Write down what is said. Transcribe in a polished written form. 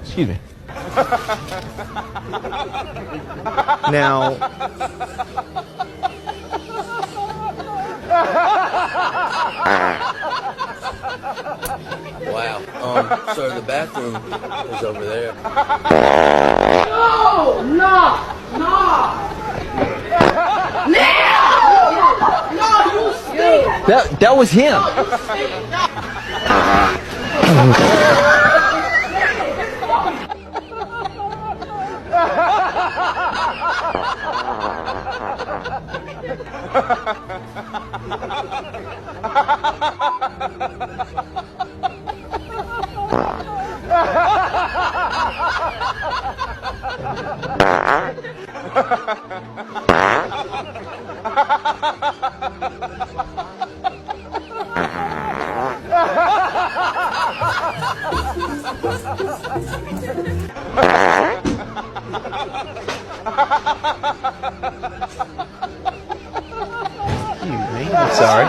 Excuse me. Now, Wow. Sir, the bathroom is over there. That was him. I'm sorry.